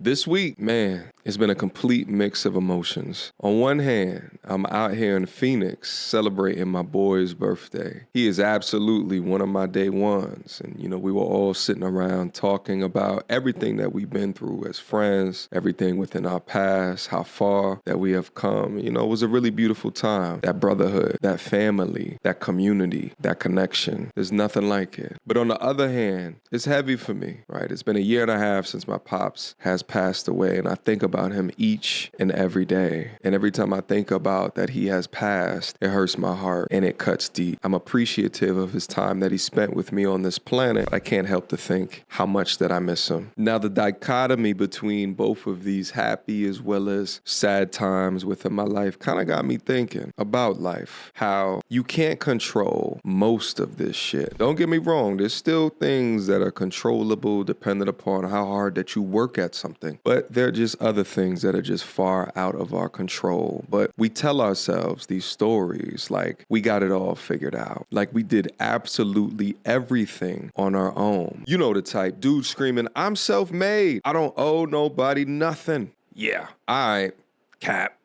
This week, man, it's been a complete mix of emotions. On one hand, I'm out here in Phoenix celebrating my boy's birthday. He is absolutely one of my day ones. And, we were all sitting around talking about everything that we've been through as friends, everything within our past, how far that we have come. It was a really beautiful time. That brotherhood, that family, that community, that connection. There's nothing like it. But on the other hand, it's heavy for me, right? It's been a year and a half since my pops has passed away, and I think about him each and every day. And every time I think about that he has passed, it hurts my heart and it cuts deep. I'm appreciative of his time that he spent with me on this planet. I can't help to think how much that I miss him. Now, the dichotomy between both of these happy as well as sad times within my life kind of got me thinking about life, how you can't control most of this shit. Don't get me wrong, there's still things that are controllable depending upon how hard that you work at something. But there are just other things that are just far out of our control. But we tell ourselves these stories like we got it all figured out. Like we did absolutely everything on our own. You know the type, dude screaming, "I'm self-made. I don't owe nobody nothing." Yeah, all right, cap.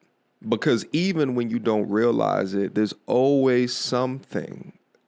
Because even when you don't realize it, there's always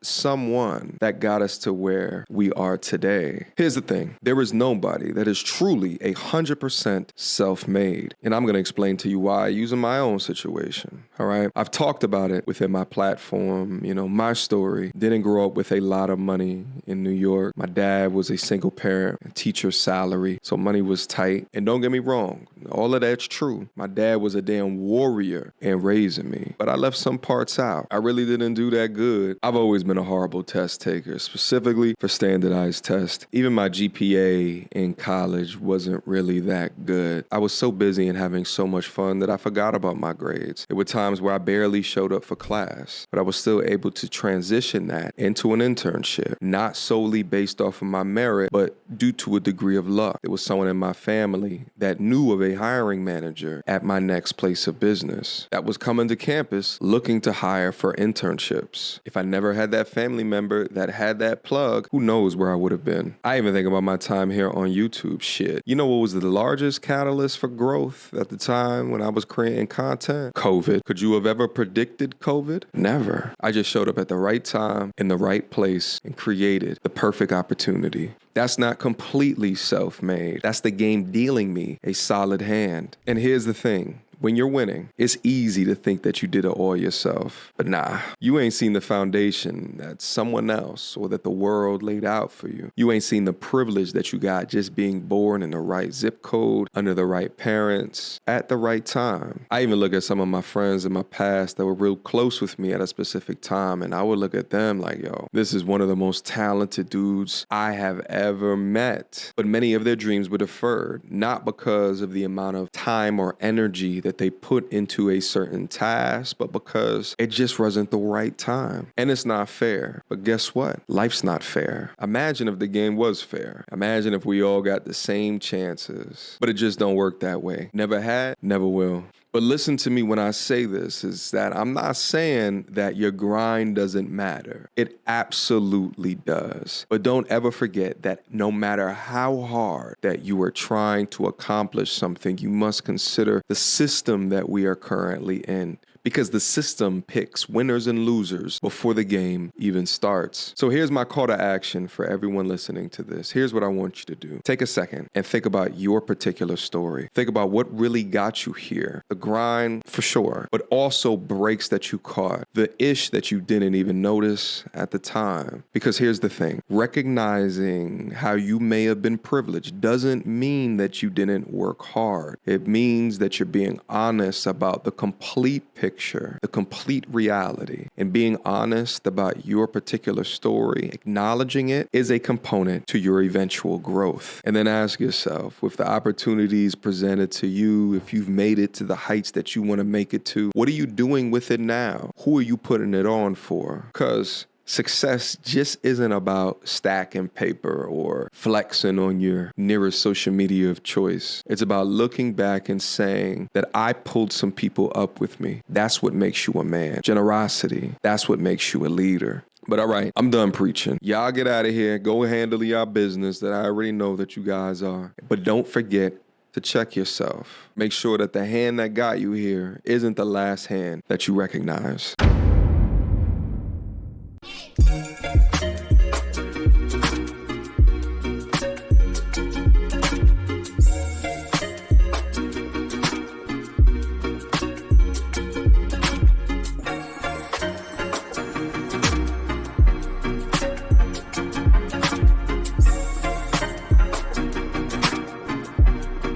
someone that got us to where we are today. Here's the thing. There is nobody that is truly 100% self-made. And I'm going to explain to you why using my own situation. All right. I've talked about it within my platform. My story. Didn't grow up with a lot of money in New York. My dad was a single parent, a teacher's salary. So money was tight. And don't get me wrong. All of that's true. My dad was a damn warrior in raising me. But I left some parts out. I really didn't do that good. I've always been a horrible test taker, specifically for standardized tests. Even my GPA in college wasn't really that good. I was so busy and having so much fun that I forgot about my grades. There were times where I barely showed up for class, but I was still able to transition that into an internship, not solely based off of my merit, but due to a degree of luck. There was someone in my family that knew of a hiring manager at my next place of business that was coming to campus looking to hire for internships. If I never had that family member that had that plug, who knows where I would have been. I even think about my time here on YouTube. Shit. You know what was the largest catalyst for growth at the time when I was creating content? COVID. Could you have ever predicted COVID? Never. I just showed up at the right time, in the right place, and created the perfect opportunity. That's not completely self-made. That's the game dealing me a solid hand. And here's the thing. When you're winning, it's easy to think that you did it all yourself. But nah, you ain't seen the foundation that someone else or that the world laid out for you. You ain't seen the privilege that you got just being born in the right zip code, under the right parents, at the right time. I even look at some of my friends in my past that were real close with me at a specific time, and I would look at them like, yo, this is one of the most talented dudes I have ever met. But many of their dreams were deferred, not because of the amount of time or energy that they put into a certain task, but because it just wasn't the right time. And it's not fair. But guess what? Life's not fair. Imagine if the game was fair. Imagine if we all got the same chances. But it just don't work that way. Never had, never will. But listen to me when I say this, is that I'm not saying that your grind doesn't matter. It absolutely does. But don't ever forget that no matter how hard that you are trying to accomplish something, you must consider the system that we are currently in. Because the system picks winners and losers before the game even starts. So here's my call to action for everyone listening to this. Here's what I want you to do. Take a second and think about your particular story. Think about what really got you here. The grind, for sure, but also breaks that you caught. The ish that you didn't even notice at the time. Because here's the thing. Recognizing how you may have been privileged doesn't mean that you didn't work hard. It means that you're being honest about the complete picture, the complete reality. And being honest about your particular story, acknowledging it, is a component to your eventual growth. And then ask yourself, with the opportunities presented to you, if you've made it to the heights that you want to make it to, what are you doing with it now? Who are you putting it on for? Because success just isn't about stacking paper or flexing on your nearest social media of choice. It's about looking back and saying that I pulled some people up with me. That's what makes you a man. Generosity, that's what makes you a leader. But all right, I'm done preaching. Y'all get out of here. Go handle y'all business that I already know that you guys are. But don't forget to check yourself. Make sure that the hand that got you here isn't the last hand that you recognize.